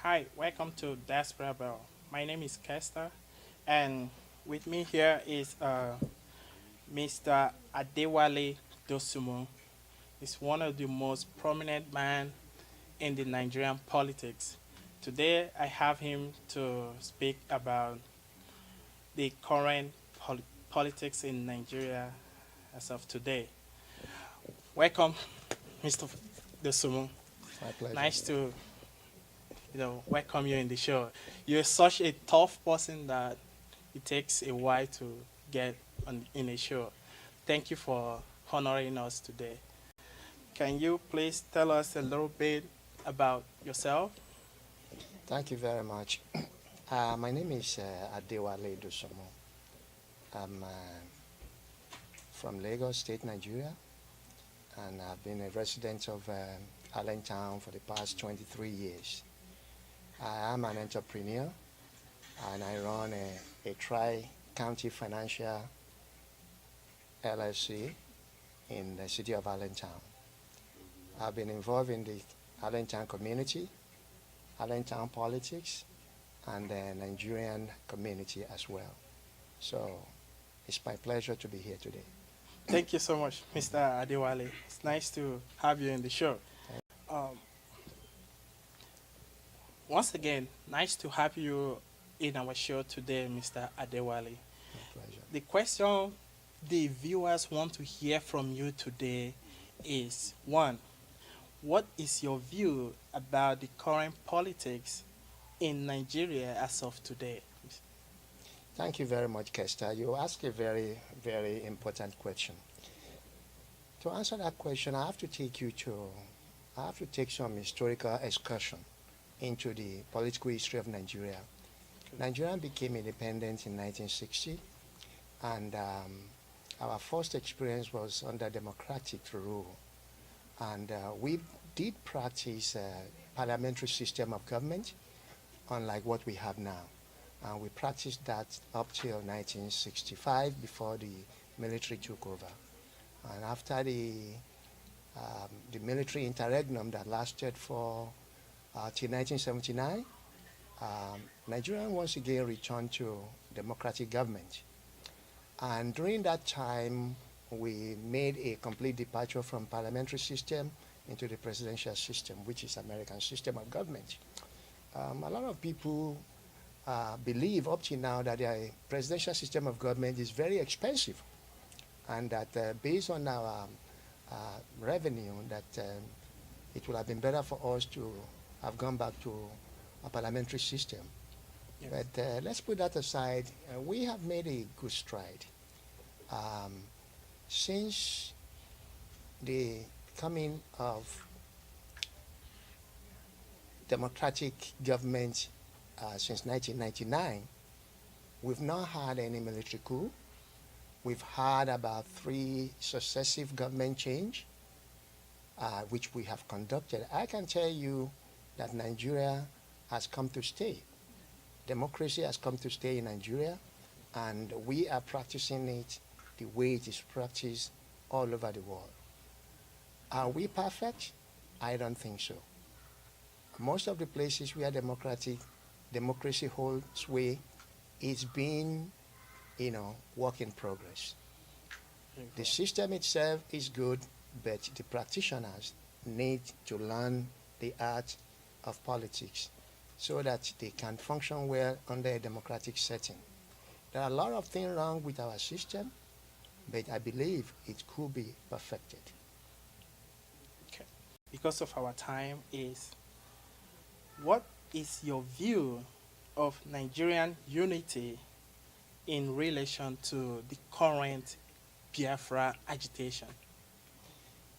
Hi, welcome to Diaspora. My name is Kester, and with me here is Mr. Adewale Dosumu. He's one of the most prominent men in the Nigerian politics. Today, I have him to speak about the current politics in Nigeria as of today. Welcome, Mr. Dosumu. My pleasure. Nice to welcome you in the show. You're such a tough person that it takes a while to get on in a show. Thank you for honoring us today. Can you please tell us a little bit about yourself? Thank you very much. My name is Adewale Dosumu. I'm from Lagos State, Nigeria, and I've been a resident of Allentown for the past 23 years. I am an entrepreneur, and I run a tri-county financial LLC in the city of Allentown. I've been involved in the Allentown community, Allentown politics, and the Nigerian community as well. So it's my pleasure to be here today. Thank you so much, Mr. Adewale. It's nice to have you in the show. Um, Once again, nice to have you in our show today, Mr. Adewale. My pleasure. The question the viewers want to hear from you today is one, what is your view about the current politics in Nigeria as of today? Thank you very much, Kester. You ask a very, very important question. To answer that question, I have to take some historical excursion into the political history of Nigeria. Nigeria became independent in 1960, and our first experience was under democratic rule. And we did practice a parliamentary system of government, unlike what we have now. And we practiced that up till 1965 before the military took over. And after the military interregnum that lasted for till 1979, Nigeria once again returned to democratic government. And during that time, we made a complete departure from parliamentary system into the presidential system, which is American system of government. A lot of people believe up to now that the presidential system of government is very expensive, and that based on our revenue, that it would have been better for us to have gone back to a parliamentary system. Yes. But let's put that aside. We have made a good stride. Since the coming of democratic government since 1999, we've not had any military coup. We've had about 3 successive government change, which we have conducted. I can tell you that Nigeria has come to stay. Democracy has come to stay in Nigeria, and we are practicing it the way it is practiced all over the world. Are we perfect? I don't think so. Most of the places where democracy holds sway, it's been, work in progress. The system itself is good, but the practitioners need to learn the art of politics so that they can function well under a democratic setting. There are a lot of things wrong with our system, but I believe it could be perfected. Okay. Because of our time what is your view of Nigerian unity in relation to the current Biafra agitation?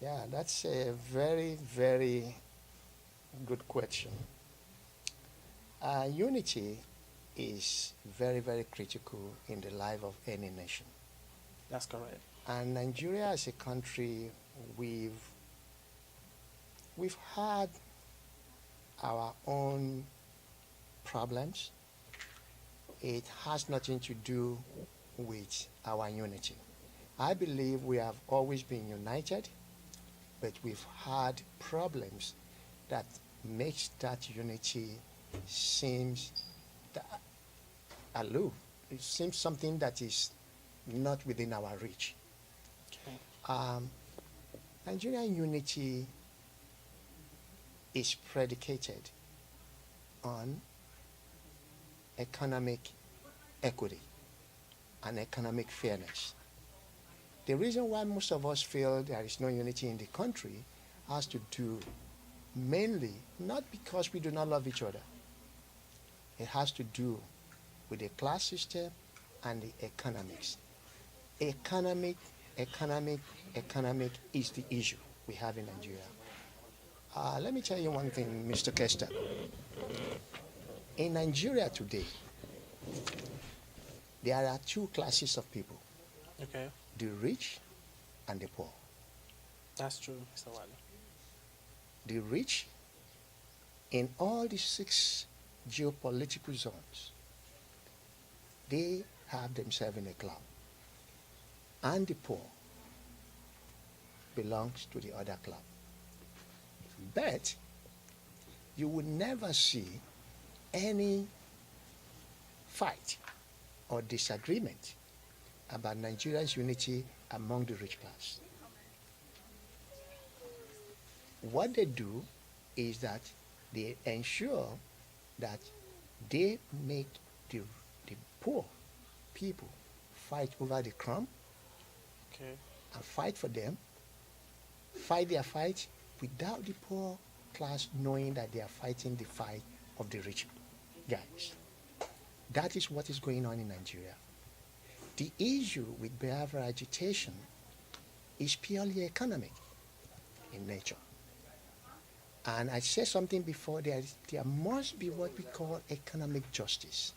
Yeah, that's a very, very good question. Unity is very, very critical in the life of any nation. That's correct. And Nigeria as a country, we've had our own problems. It has nothing to do with our unity. I believe we have always been united, but we've had problems that makes that unity seems aloof. It seems something that is not within our reach. Okay. Nigerian unity is predicated on economic equity and economic fairness. The reason why most of us feel there is no unity in the country has to do mainly not because we do not love each other. It has to do with the class system and the economics. Economic is the issue we have in Nigeria. Let me tell you one thing, Mr. Kester. In Nigeria today, there are two classes of people, Okay. the rich and the poor. That's true, Mr. Wale. The rich in all the 6 geopolitical zones, they have themselves in a club. And the poor belongs to the other club. But you will never see any fight or disagreement about Nigeria's unity among the rich class. What they do is that they ensure that they make the poor people fight over the crumb Okay. and fight for them, fight their fight without the poor class knowing that they are fighting the fight of the rich guys. That is what is going on in Nigeria. The issue with Biafra agitation is purely economic in nature. And I said something before, there must be what we call economic justice,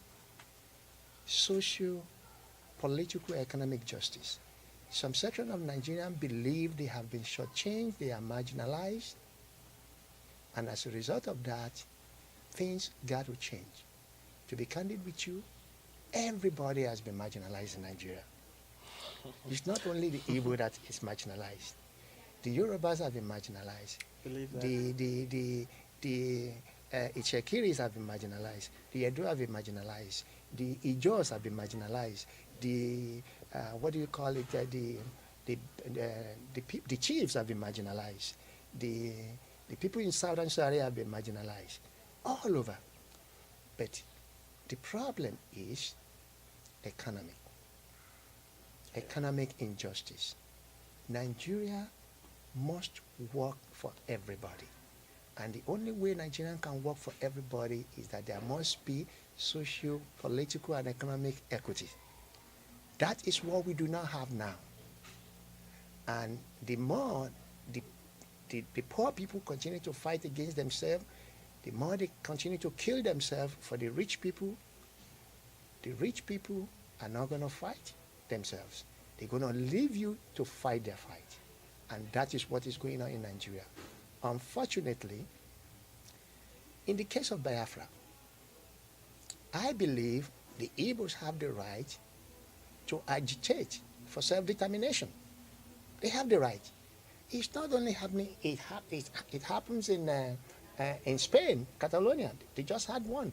socio-political economic justice. Some section of Nigerians believe they have been shortchanged, they are marginalized, and as a result of that, things got to change. To be candid with you, everybody has been marginalized in Nigeria. It's not only the Igbo that is marginalized. The Yorubas have been marginalized. Believe that. The Ichekiris have been marginalized. The Edo have been marginalized. The Ijos have been marginalized. The what do you call it? The chiefs have been marginalized. The people in Southern Sharia have been marginalized. All over. But the problem is economic injustice. Nigeria must work for everybody. And the only way Nigeria can work for everybody is that there must be social, political, and economic equity. That is what we do not have now. And the more the poor people continue to fight against themselves, the more they continue to kill themselves for the rich people are not going to fight themselves. They're going to leave you to fight their fight. And that is what is going on in Nigeria. Unfortunately, in the case of Biafra, I believe the Igbos have the right to agitate for self-determination. They have the right. It's not only happening, it happens in Spain, Catalonia. They just had one.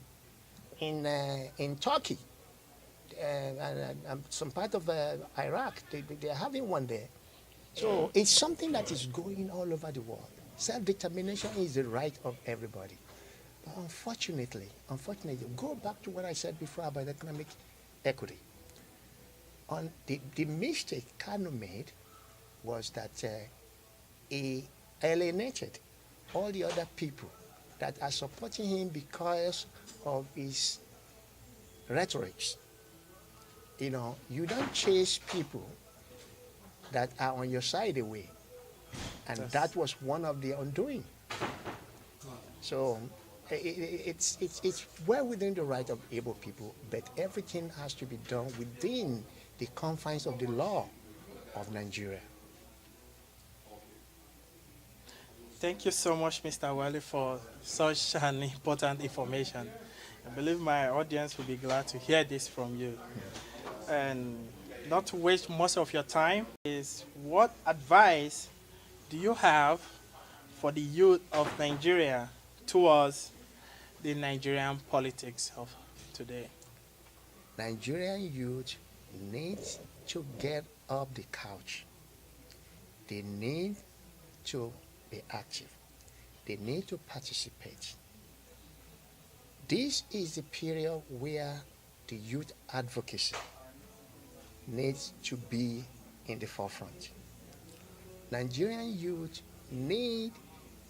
In Turkey, and some part of Iraq, they're having one there. So it's something that is going all over the world. Self-determination is the right of everybody. But unfortunately, go back to what I said before about economic equity. The mistake Kanu made was that he alienated all the other people that are supporting him because of his rhetorics. You know, you don't chase people that are on your side away. And Yes. that was one of the undoing. So it's well within the right of able people, but everything has to be done within the confines of the law of Nigeria. Thank you so much, Mr. Wale, for such an important information. I believe my audience will be glad to hear this from you. And not to waste most of your time, is what advice do you have for the youth of Nigeria towards the Nigerian politics of today? Nigerian youth need to get off the couch. They need to be active. They need to participate. This is the period where the youth advocacy needs to be in the forefront. Nigerian youth need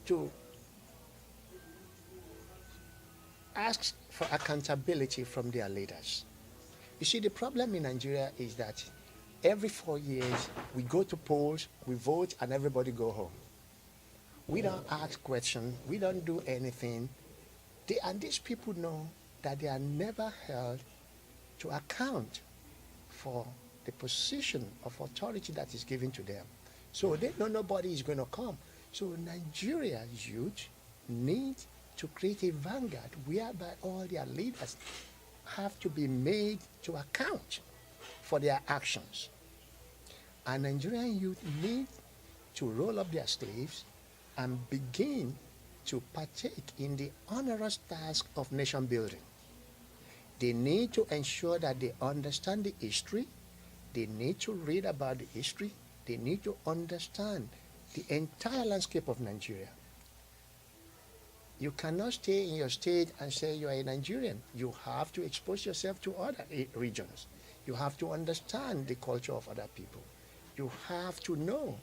to ask for accountability from their leaders. You see, the problem in Nigeria is that every 4 years we go to polls, we vote, and everybody go home. We don't ask questions, we don't do anything. And these people know that they are never held to account for the position of authority that is given to them. So they know nobody is going to come. So Nigeria's youth need to create a vanguard whereby all their leaders have to be made to account for their actions. And Nigerian youth need to roll up their sleeves and begin to partake in the onerous task of nation building. They need to ensure that they understand the history. They need to read about the history. They need to understand the entire landscape of Nigeria. You cannot stay in your state and say you are a Nigerian. You have to expose yourself to other regions. You have to understand the culture of other people. You have to know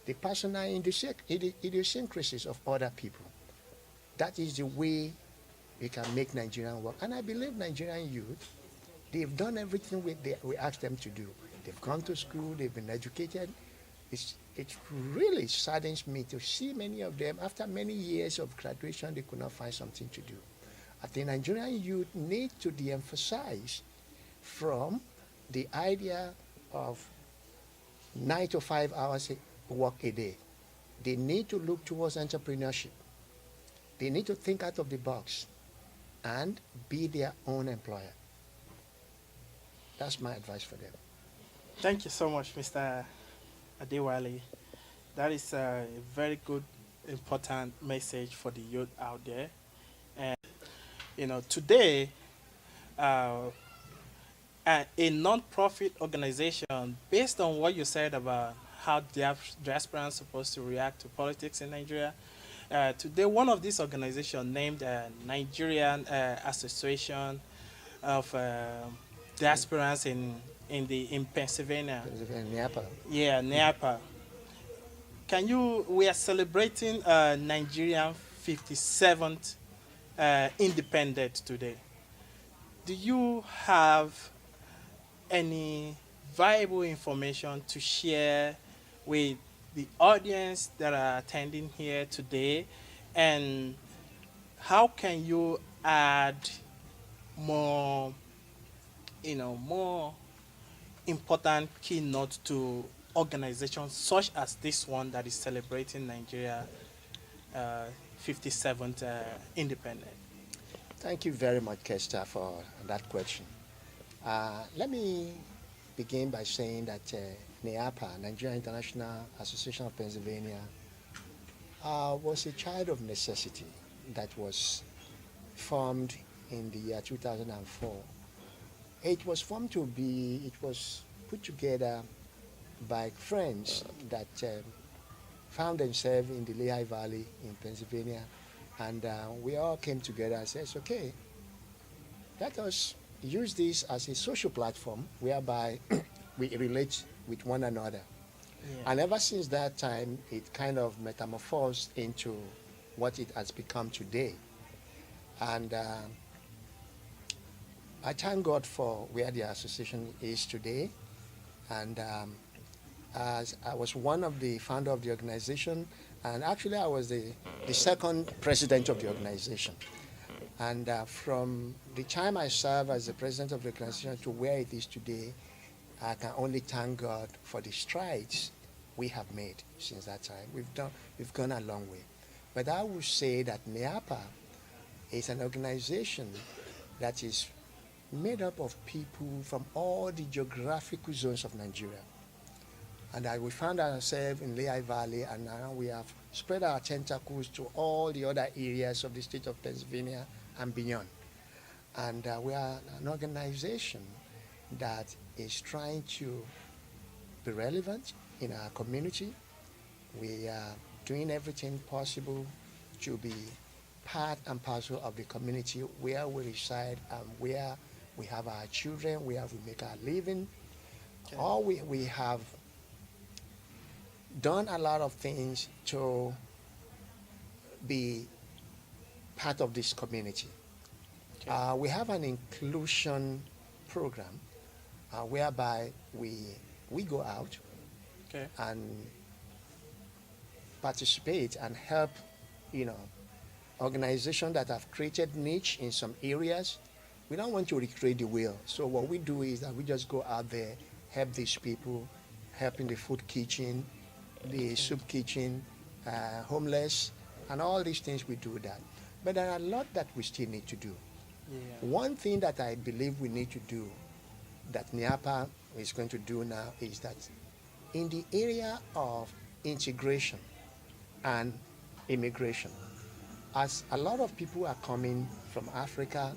the personal idiosyncrasies of other people. That is the way we can make Nigerian work. And I believe Nigerian youth, they've done everything we asked them to do. They've gone to school, they've been educated. It really saddens me to see many of them, after many years of graduation, they could not find something to do. I think Nigerian youth need to de-emphasize from the idea of 9 to 5 hours work a day. They need to look towards entrepreneurship. They need to think out of the box and be their own employer. That's my advice for them. Thank you so much, Mr. Adewale. That is a very good, important message for the youth out there. And, today, a non-profit organization, based on what you said about how diaspora is supposed to react to politics in Nigeria, today one of these organizations named Nigerian Association of Diasporans in Pennsylvania. Napa. Yeah, Napa. We are celebrating Nigerian 57th independence today. Do you have any valuable information to share with the audience that are attending here today? And how can you add more important keynote to organizations such as this one that is celebrating Nigeria 57th independence? Thank you very much, Kester, for that question. Let me begin by saying that NIAPA, Nigeria International Association of Pennsylvania, was a child of necessity that was formed in the year 2004. It was put together by friends that found themselves in the Lehigh Valley in Pennsylvania, and we all came together and said, it's okay, let us use this as a social platform whereby we relate with one another. Yeah. And ever since that time, it kind of metamorphosed into what it has become today. And I thank God for where the association is today. And as I was one of the founder of the organization, and actually I was the second president of the organization. And from the time I served as the president of the organization to where it is today, I can only thank God for the strides we have made since that time. We've gone a long way. But I would say that NIAPA is an organization that is made up of people from all the geographical zones of Nigeria. And we found ourselves in Lehigh Valley, and now we have spread our tentacles to all the other areas of the state of Pennsylvania and beyond. And we are an organization that is trying to be relevant in our community. We are doing everything possible to be part and parcel of the community where we reside and where we have our children, where we make our living. Okay. Or we have done a lot of things to be part of this community. Okay. We have an inclusion program whereby we go out Okay. and participate and help, organizations that have created niche in some areas. We don't want to recreate the wheel. So what we do is that we just go out there, help these people, help in the food kitchen, the soup kitchen, homeless, and all these things we do that. But there are a lot that we still need to do. Yeah. One thing that I believe we need to do, that NIAPA is going to do now, is that in the area of integration and immigration, as a lot of people are coming from Africa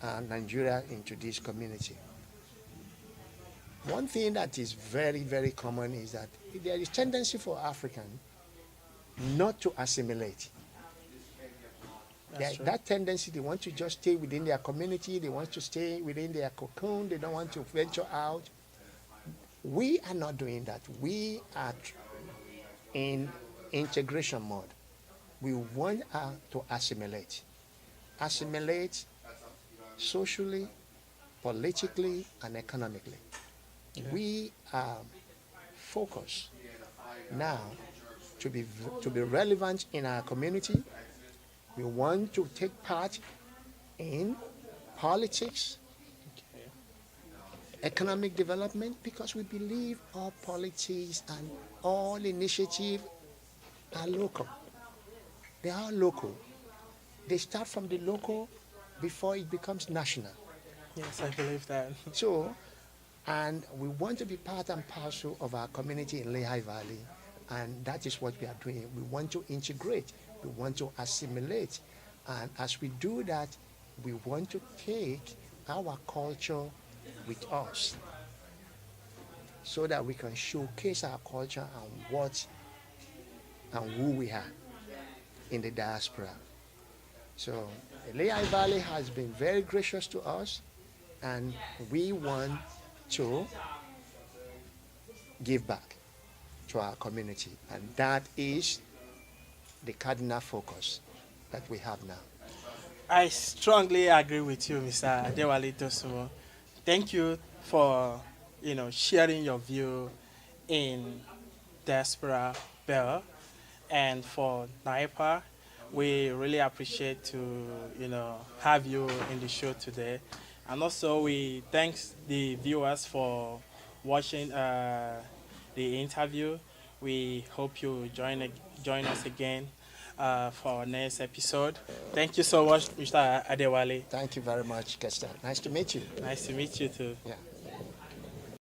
and Nigeria into this community, one thing that is very, very common is that there is tendency for Africans not to assimilate. That's true. That tendency, they want to just stay within their community, they want to stay within their cocoon, they don't want to venture out. We are not doing that. We are in integration mode. We want to assimilate. Assimilate socially, politically, and economically. Okay. We are focused now to be relevant in our community. We want to take part in politics, Okay. economic development, because we believe all politics and all initiatives are local. They are local. They start from the local before it becomes national. Yes, I believe that. So, and we want to be part and parcel of our community in Lehigh Valley, and that is what we are doing. We want to integrate, we want to assimilate, and as we do that, we want to take our culture with us so that we can showcase our culture and what and who we are in the diaspora. So the Lehigh Valley has been very gracious to us, and we want to give back to our community, and that is the cardinal focus that we have now. I strongly agree with you, Mr. Adewale Dosumu. Thank you for sharing your view in Diaspora Bell, and for NIAPA. We really appreciate to have you in the show today, and also we thanks the viewers for watching the interview. We hope you join us again for our next episode. Thank you so much, Mr. Adewale. Thank you very much, Kester. Nice to meet you. Nice to meet you too. Yeah.